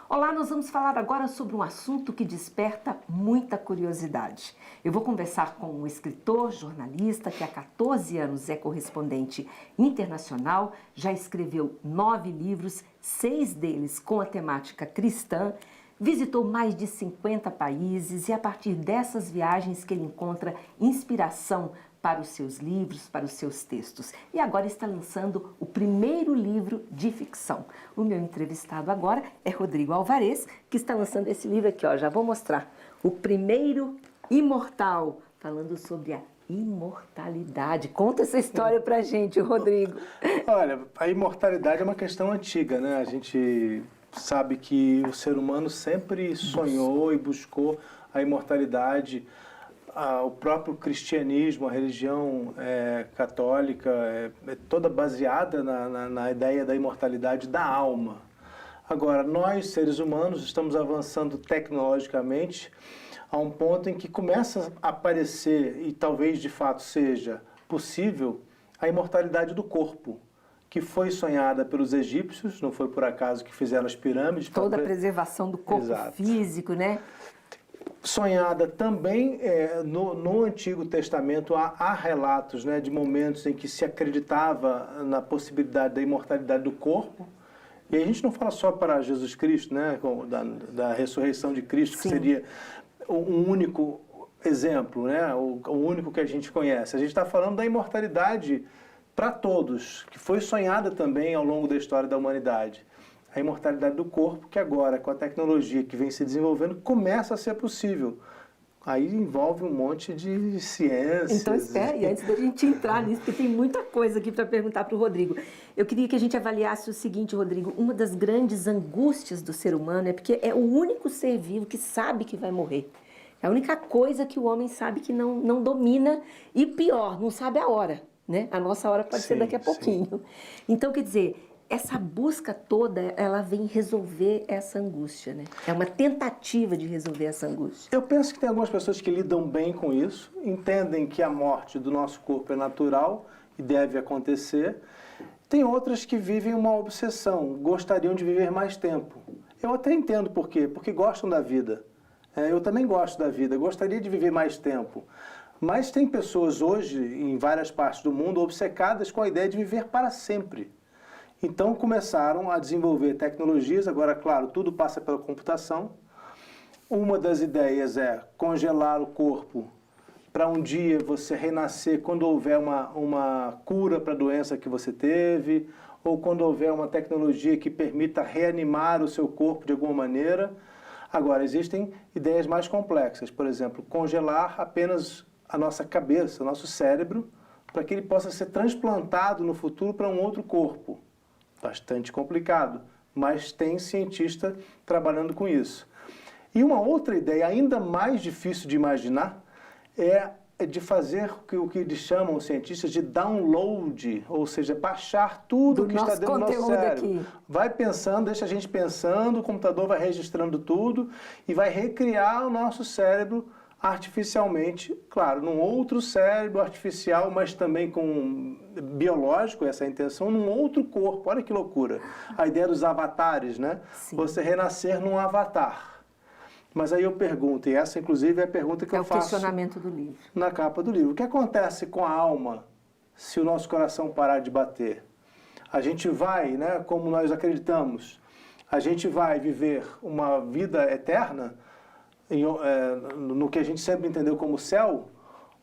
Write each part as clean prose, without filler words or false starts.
Olá, nós vamos falar agora sobre um assunto que desperta muita curiosidade. Eu vou conversar com um escritor, jornalista, que há 14 anos é correspondente internacional, já escreveu 9 livros, 6 deles com a temática cristã, visitou mais de 50 países e a partir dessas viagens que ele encontra inspiração para os seus livros, para os seus textos. E agora está lançando o primeiro livro de ficção. O meu entrevistado agora é Rodrigo Alvarez, que está lançando esse livro aqui, ó, já vou mostrar. O Primeiro Imortal, falando sobre a imortalidade. Conta essa história pra gente, Rodrigo. Olha, a imortalidade é uma questão antiga, né? A gente sabe que o ser humano sempre sonhou e buscou a imortalidade. O próprio cristianismo, a religião católica, é toda baseada na ideia da imortalidade da alma. Agora, nós, seres humanos, estamos avançando tecnologicamente a um ponto em que começa a aparecer, e talvez de fato seja possível, a imortalidade do corpo, que foi sonhada pelos egípcios, não foi por acaso que fizeram as pirâmides. Toda a preservação do corpo físico, né? Sonhada também no Antigo Testamento, há relatos, né, de momentos em que se acreditava na possibilidade da imortalidade do corpo. E a gente não fala só para Jesus Cristo, né, da ressurreição de Cristo, que seria um único exemplo, né, o único que a gente conhece. A gente está falando da imortalidade para todos, que foi sonhada também ao longo da história da humanidade. A imortalidade do corpo, que agora, com a tecnologia que vem se desenvolvendo, começa a ser possível. Aí envolve um monte de ciências. Então, espere, antes da gente entrar nisso, porque tem muita coisa aqui para perguntar para o Rodrigo. Eu queria que a gente avaliasse o seguinte, Rodrigo, uma das grandes angústias do ser humano é porque é o único ser vivo que sabe que vai morrer. É a única coisa que o homem sabe que não domina e, pior, não sabe a hora, né? A nossa hora pode ser daqui a pouquinho. Então, quer dizer, essa busca toda, ela vem resolver essa angústia, né? É uma tentativa de resolver essa angústia. Eu penso que tem algumas pessoas que lidam bem com isso, entendem que a morte do nosso corpo é natural e deve acontecer. Tem outras que vivem uma obsessão, gostariam de viver mais tempo. Eu até entendo por quê, porque gostam da vida. Eu também gosto da vida, gostaria de viver mais tempo. Mas tem pessoas hoje, em várias partes do mundo, obcecadas com a ideia de viver para sempre. Então começaram a desenvolver tecnologias, agora, claro, tudo passa pela computação. Uma das ideias é congelar o corpo para um dia você renascer quando houver uma cura para a doença que você teve, ou quando houver uma tecnologia que permita reanimar o seu corpo de alguma maneira. Agora, existem ideias mais complexas, por exemplo, congelar apenas a nossa cabeça, o nosso cérebro, para que ele possa ser transplantado no futuro para um outro corpo. Bastante complicado, mas tem cientista trabalhando com isso. E uma outra ideia ainda mais difícil de imaginar é de fazer o que eles chamam, os cientistas, de download, ou seja, baixar tudo que está dentro do nosso cérebro. Aqui. Vai pensando, deixa a gente pensando, o computador vai registrando tudo e vai recriar o nosso cérebro artificialmente, claro, num outro cérebro artificial, mas também com biológico, essa é a intenção, num outro corpo. Olha que loucura. A ideia dos avatares, né? Sim. Você renascer num avatar. Mas aí eu pergunto, e essa inclusive é a pergunta que eu faço... É o questionamento do livro. Na capa do livro. O que acontece com a alma se o nosso coração parar de bater? A gente vai, né, como nós acreditamos, a gente vai viver uma vida eterna no que a gente sempre entendeu como céu,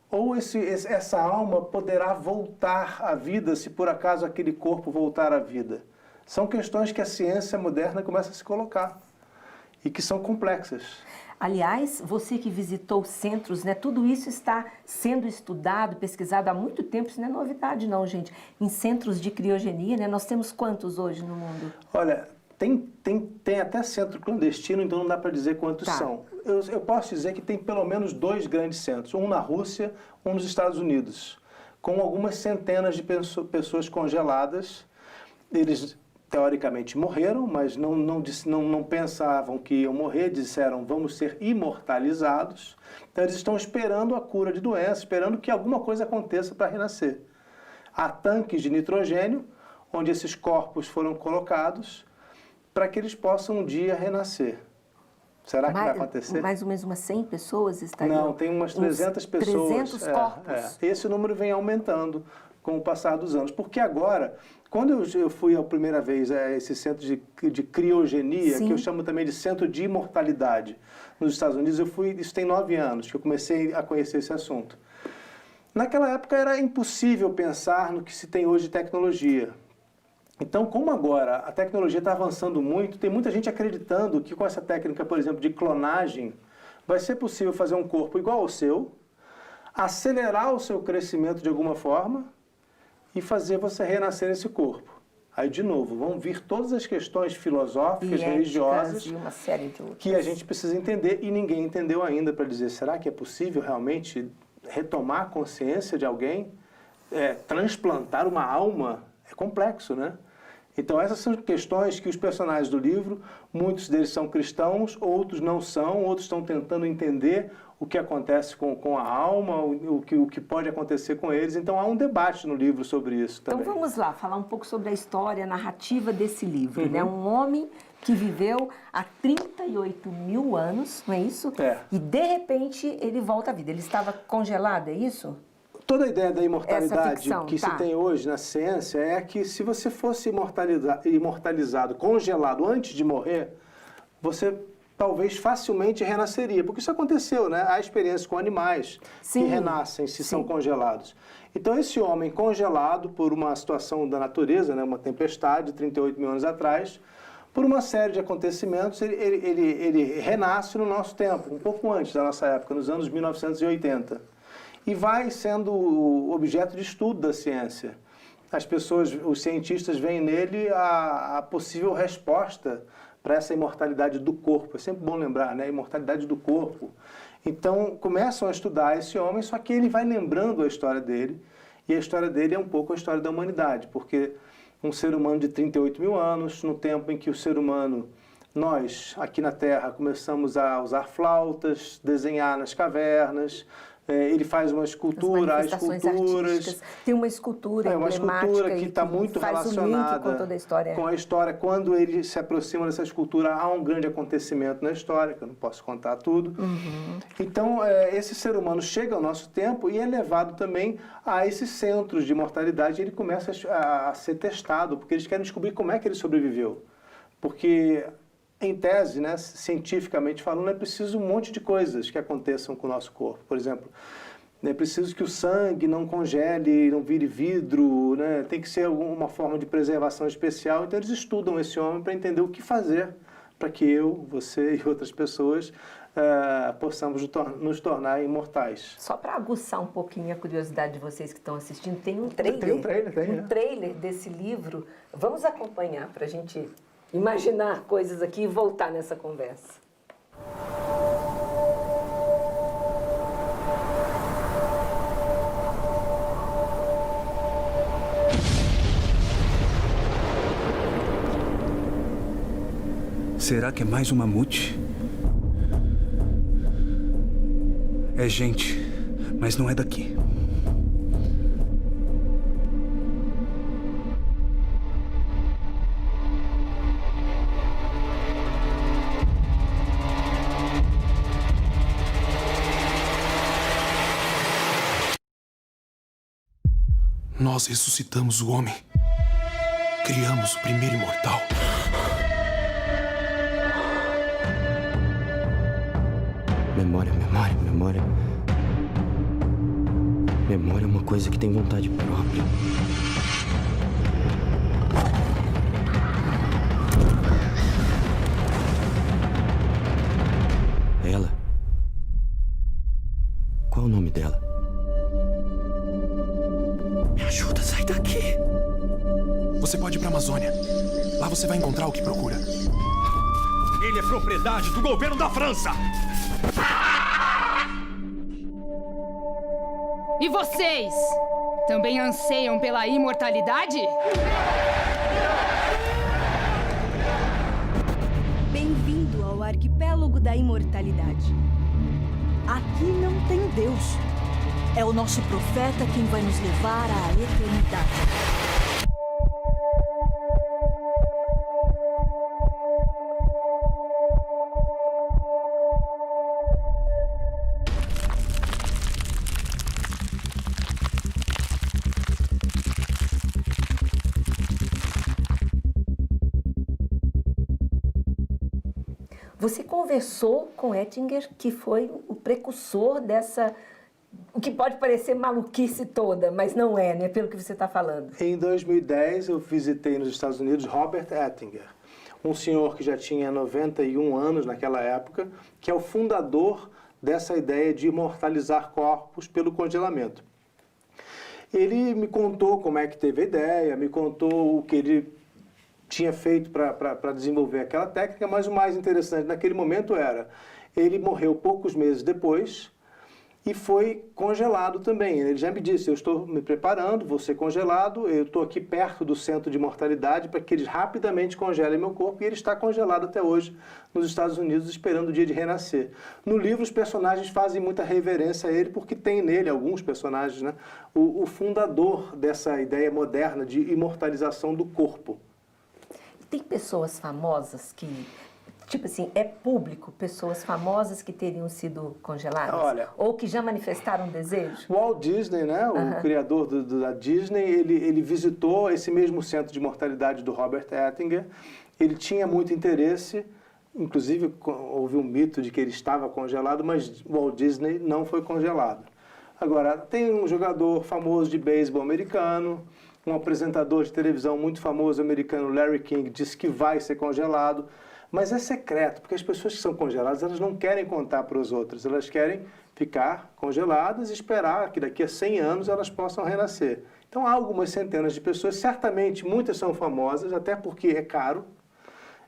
ou essa alma poderá voltar à vida se por acaso aquele corpo voltar à vida? São questões que a ciência moderna começa a se colocar e que são complexas. Aliás, você que visitou centros, né, tudo isso está sendo estudado, pesquisado há muito tempo, isso não é novidade não, gente. Em centros de criogenia, né, nós temos quantos hoje no mundo? Olha, tem até centro clandestino, então não dá para dizer quantos são. Eu posso dizer que tem pelo menos 2 grandes centros, um na Rússia, um nos Estados Unidos, com algumas centenas de pessoas congeladas. Eles, teoricamente, morreram, mas não pensavam que iam morrer, disseram, vamos ser imortalizados. Então eles estão esperando a cura de doença, esperando que alguma coisa aconteça para renascer. Há tanques de nitrogênio, onde esses corpos foram colocados, para que eles possam um dia renascer. Será que vai acontecer? Mais ou menos umas 100 pessoas estariam? Não, tem umas 300 pessoas. 300 corpos? Esse número vem aumentando com o passar dos anos. Porque agora, quando eu fui a primeira vez a esse centro de criogenia, Sim. que eu chamo também de centro de imortalidade, nos Estados Unidos, isso tem 9 anos que eu comecei a conhecer esse assunto. Naquela época era impossível pensar no que se tem hoje de tecnologia. Então, como agora a tecnologia está avançando muito, tem muita gente acreditando que com essa técnica, por exemplo, de clonagem, vai ser possível fazer um corpo igual ao seu, acelerar o seu crescimento de alguma forma e fazer você renascer nesse corpo. Aí, de novo, vão vir todas as questões filosóficas, religiosas, e uma série de outras. que a gente precisa entender e ninguém entendeu ainda para dizer, será que é possível realmente retomar a consciência de alguém? Transplantar uma alma? É complexo, né? Então, essas são questões que os personagens do livro, muitos deles são cristãos, outros não são, outros estão tentando entender o que acontece com a alma, o que pode acontecer com eles. Então, há um debate no livro sobre isso também. Então, vamos lá, falar um pouco sobre a história, a narrativa desse livro, né? Um homem que viveu há 38 mil anos, não é isso? E, de repente, ele volta à vida. Ele estava congelado, é isso? Toda a ideia da imortalidade ficção, que se tem hoje na ciência é que se você fosse imortalizado, congelado antes de morrer, você talvez facilmente renasceria. Porque isso aconteceu, né? Há experiências com animais que renascem se são congelados. Então, esse homem congelado por uma situação da natureza, né? Uma tempestade, 38 mil anos atrás, por uma série de acontecimentos, ele renasce no nosso tempo, um pouco antes da nossa época, nos anos 1980. E vai sendo objeto de estudo da ciência. As pessoas, os cientistas veem nele a possível resposta para essa imortalidade do corpo. É sempre bom lembrar, né? A imortalidade do corpo. Então, começam a estudar esse homem, só que ele vai lembrando a história dele, e a história dele é um pouco a história da humanidade, porque um ser humano de 38 mil anos, no tempo em que o ser humano, nós, aqui na Terra, começamos a usar flautas, desenhar nas cavernas. Ele faz uma escultura, as esculturas. Tem uma escultura uma escultura que está muito relacionada com a história. Quando ele se aproxima dessa escultura, há um grande acontecimento na história, que eu não posso contar tudo. Então, esse ser humano chega ao nosso tempo e é levado também a esses centros de mortalidade. E ele começa a ser testado, porque eles querem descobrir como é que ele sobreviveu. Porque, em tese, né, cientificamente falando, é preciso um monte de coisas que aconteçam com o nosso corpo. Por exemplo, é preciso que o sangue não congele, não vire vidro, né? Tem que ser alguma forma de preservação especial. Então, eles estudam esse homem para entender o que fazer para que eu, você e outras pessoas possamos nos tornar imortais. Só para aguçar um pouquinho a curiosidade de vocês que estão assistindo, tem um trailer. Tem um trailer, um trailer desse livro. Vamos acompanhar para a gente imaginar coisas aqui e voltar nessa conversa. Será que é mais um mamute? É gente, mas não é daqui. Nós ressuscitamos o homem. Criamos o primeiro imortal. Memória. Memória é uma coisa que tem vontade própria. Ela? Qual o nome dela? Me ajuda, sai daqui. Você pode ir pra Amazônia. Lá você vai encontrar o que procura. Ele é propriedade do governo da França. E vocês? Também anseiam pela imortalidade? Bem-vindo ao arquipélago da imortalidade. Aqui não tem Deus. É o nosso profeta quem vai nos levar à eternidade. Você conversou com Ettinger, que foi o precursor dessa, o que pode parecer maluquice toda, mas não é, né? Pelo que você está falando. Em 2010, eu visitei nos Estados Unidos Robert Ettinger, um senhor que já tinha 91 anos naquela época, que é o fundador dessa ideia de imortalizar corpos pelo congelamento. Ele me contou como é que teve a ideia, me contou o que ele tinha feito para desenvolver aquela técnica, mas o mais interessante naquele momento era, ele morreu poucos meses depois e foi congelado também. Ele já me disse, eu estou me preparando, vou ser congelado, eu estou aqui perto do centro de mortalidade para que eles rapidamente congelem meu corpo, e ele está congelado até hoje nos Estados Unidos, esperando o dia de renascer. No livro, os personagens fazem muita reverência a ele, porque tem nele, alguns personagens, né, o fundador dessa ideia moderna de imortalização do corpo. Tem pessoas famosas que, tipo assim, é público, pessoas famosas que teriam sido congeladas? Olha, ou que já manifestaram desejo? Walt Disney, né, o criador da Disney, ele visitou esse mesmo centro de mortalidade do Robert Ettinger. Ele tinha muito interesse, inclusive houve um mito de que ele estava congelado, mas Walt Disney não foi congelado. Agora, tem um jogador famoso de beisebol americano, um apresentador de televisão muito famoso americano, Larry King, disse que vai ser congelado, mas é secreto, porque as pessoas que são congeladas, elas não querem contar para os outros, elas querem ficar congeladas e esperar que daqui a 100 anos elas possam renascer. Então há algumas centenas de pessoas, certamente muitas são famosas, até porque é caro,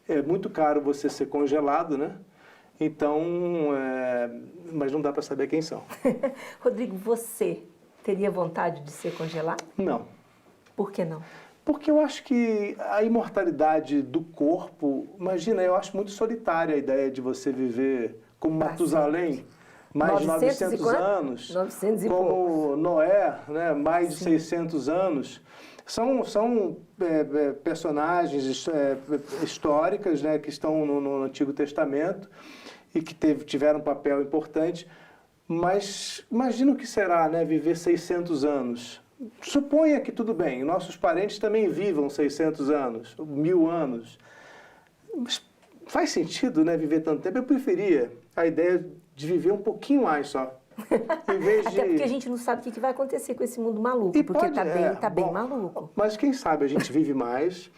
é muito caro você ser congelado, né? Então, mas não dá para saber quem são. Rodrigo, você teria vontade de ser congelado? Não. Por que não? Porque eu acho que a imortalidade do corpo, imagina, eu acho muito solitária a ideia de você viver como Matusalém, mais de 900 anos, 900 e como poucos. Noé, né, mais de 600 anos. São personagens históricas, né, que estão no Antigo Testamento e que tiveram um papel importante, mas imagina o que será, né, viver 600 anos. Suponha que tudo bem, nossos parentes também vivam 600 anos, 1000 anos. Mas faz sentido, né, viver tanto tempo? Eu preferia a ideia de viver um pouquinho mais só. Em vez de... Até porque a gente não sabe o que vai acontecer com esse mundo maluco, porque está bem maluco. Mas quem sabe a gente vive mais.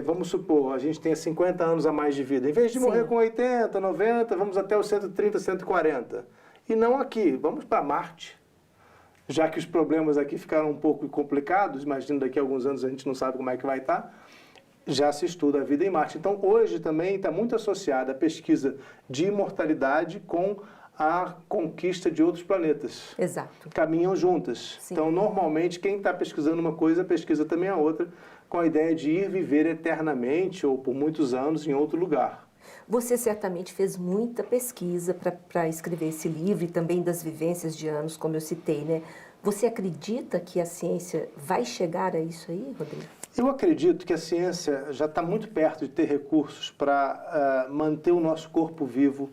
Vamos supor, a gente tenha 50 anos a mais de vida. Em vez de morrer com 80, 90, vamos até os 130, 140. E não aqui, vamos para Marte. Já que os problemas aqui ficaram um pouco complicados, imagino daqui a alguns anos a gente não sabe como é que vai estar, já se estuda a vida em Marte. Então, hoje também está muito associada a pesquisa de imortalidade com a conquista de outros planetas. Exato. Caminham juntas. Sim. Então, normalmente, quem está pesquisando uma coisa, pesquisa também a outra, com a ideia de ir viver eternamente ou por muitos anos em outro lugar. Você certamente fez muita pesquisa para escrever esse livro e também das vivências de anos, como eu citei, né? Você acredita que a ciência vai chegar a isso aí, Rodrigo? Eu acredito que a ciência já está muito perto de ter recursos para manter o nosso corpo vivo,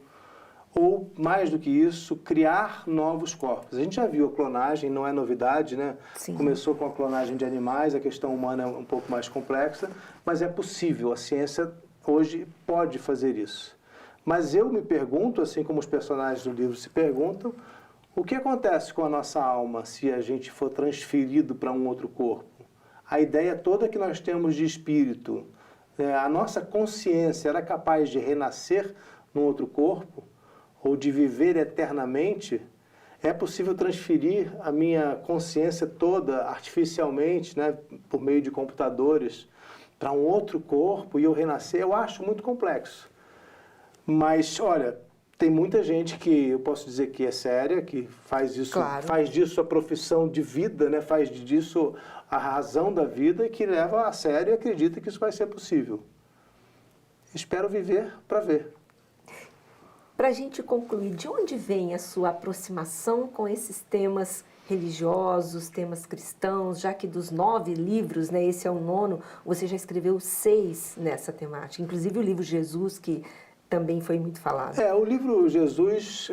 ou, mais do que isso, criar novos corpos. A gente já viu a clonagem, não é novidade, né? Sim. Começou com a clonagem de animais, a questão humana é um pouco mais complexa, mas é possível, a ciência hoje pode fazer isso. Mas eu me pergunto, assim como os personagens do livro se perguntam, o que acontece com a nossa alma se a gente for transferido para um outro corpo? A ideia toda que nós temos de espírito, a nossa consciência era capaz de renascer num outro corpo? Ou de viver eternamente? É possível transferir a minha consciência toda artificialmente, né, por meio de computadores, para um outro corpo e eu renascer? Eu acho muito complexo. Mas, olha, tem muita gente que eu posso dizer que é séria, que faz isso, claro, faz disso a profissão de vida, né, faz disso a razão da vida e que leva a sério e acredita que isso vai ser possível. Espero viver para ver. Para a gente concluir, de onde vem a sua aproximação com esses temas religiosos, temas cristãos, já que dos 9 livros, né, esse é o 9º, você já escreveu 6 nessa temática, inclusive o livro Jesus, que também foi muito falado. O livro Jesus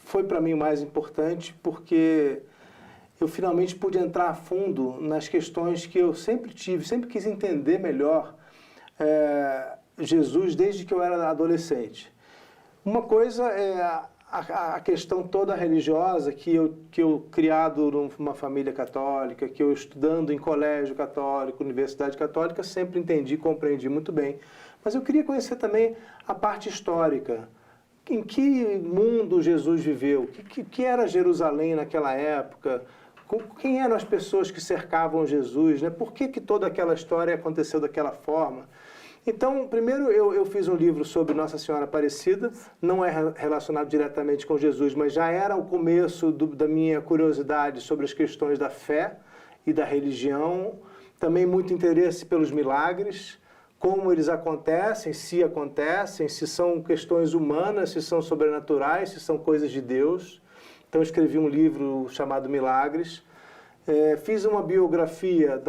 foi para mim o mais importante porque eu finalmente pude entrar a fundo nas questões que eu sempre tive, sempre quis entender melhor Jesus desde que eu era adolescente. Uma coisa é a questão toda religiosa, que eu criado numa família católica, que eu estudando em colégio católico, universidade católica, sempre entendi, compreendi muito bem. Mas eu queria conhecer também a parte histórica. Em que mundo Jesus viveu? O que era Jerusalém naquela época? Quem eram as pessoas que cercavam Jesus? Né? Por que toda aquela história aconteceu daquela forma? Então, primeiro eu fiz um livro sobre Nossa Senhora Aparecida, não é relacionado diretamente com Jesus, mas já era o começo da minha curiosidade sobre as questões da fé e da religião, também muito interesse pelos milagres, como eles acontecem, se são questões humanas, se são sobrenaturais, se são coisas de Deus. Então, escrevi um livro chamado Milagres. Fiz uma biografia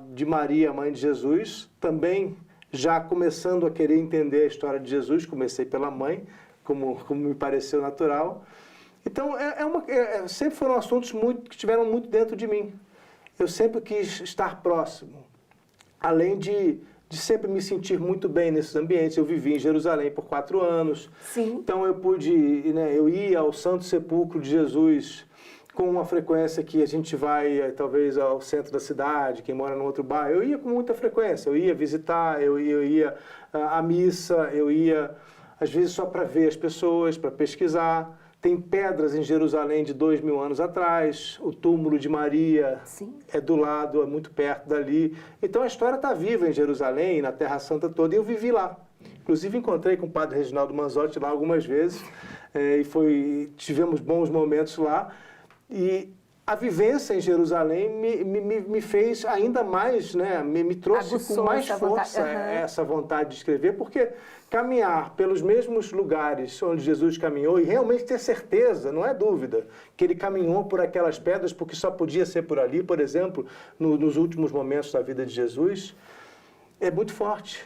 de Maria, mãe de Jesus, também já começando a querer entender a história de Jesus, comecei pela mãe, como me pareceu natural. Então, sempre foram assuntos que estiveram muito dentro de mim. Eu sempre quis estar próximo, além de sempre me sentir muito bem nesses ambientes. Eu vivi em Jerusalém por 4 anos. Sim. Então, eu ia ao Santo Sepulcro de Jesus com uma frequência que a gente vai, talvez, ao centro da cidade, quem mora no outro bairro. Eu ia com muita frequência, eu ia visitar, eu ia à missa, eu ia, às vezes, só para ver as pessoas, para pesquisar. Tem pedras em Jerusalém de 2000 anos atrás, o túmulo de Maria é do lado, é muito perto dali. Então a história está viva em Jerusalém, na Terra Santa toda, e eu vivi lá. Inclusive encontrei com o padre Reginaldo Manzotti lá algumas vezes, tivemos bons momentos lá. E a vivência em Jerusalém me fez ainda mais, né, me trouxe aguçou com mais força essa vontade de escrever, porque caminhar pelos mesmos lugares onde Jesus caminhou e realmente ter certeza, não é dúvida, que ele caminhou por aquelas pedras porque só podia ser por ali, por exemplo, nos últimos momentos da vida de Jesus, é muito forte.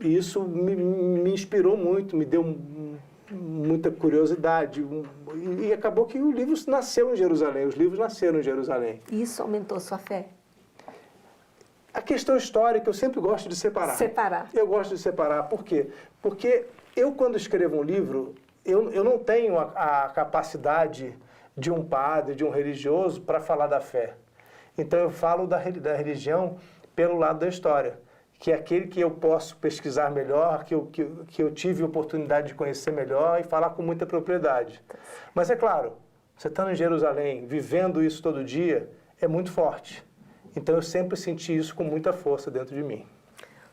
E isso me inspirou muito, me deu muita curiosidade. E acabou que o livro nasceu em Jerusalém, os livros nasceram em Jerusalém. E isso aumentou sua fé? A questão histórica eu sempre gosto de separar. Eu gosto de separar. Por quê? Porque eu, quando escrevo um livro, eu não tenho a capacidade de um padre, de um religioso, para falar da fé. Então eu falo da religião pelo lado da história, que é aquele que eu posso pesquisar melhor, que eu tive a oportunidade de conhecer melhor e falar com muita propriedade. Mas é claro, você estando em Jerusalém, vivendo isso todo dia, é muito forte. Então eu sempre senti isso com muita força dentro de mim.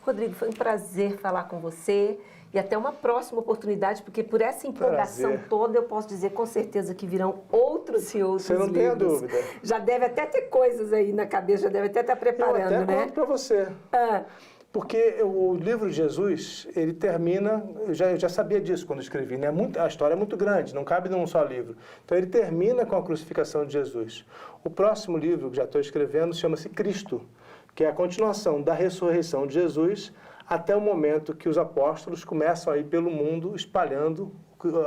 Rodrigo, foi um prazer falar com você e até uma próxima oportunidade, porque por essa empolgação toda eu posso dizer com certeza que virão outros e outros livros. Você não tem a dúvida. Já deve até ter coisas aí na cabeça, já deve até estar preparando, eu até né? conto para você. Porque o livro de Jesus, ele termina, eu já sabia disso quando escrevi, né? A história é muito grande, não cabe num só livro. Então ele termina com a crucificação de Jesus. O próximo livro que já estou escrevendo chama-se Cristo, que é a continuação da ressurreição de Jesus até o momento que os apóstolos começam a ir pelo mundo espalhando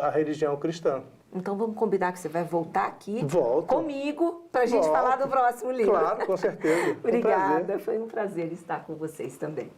a religião cristã. Então vamos combinar que você vai voltar aqui comigo para a gente falar do próximo livro. Claro, com certeza. Obrigada, foi um prazer estar com vocês também.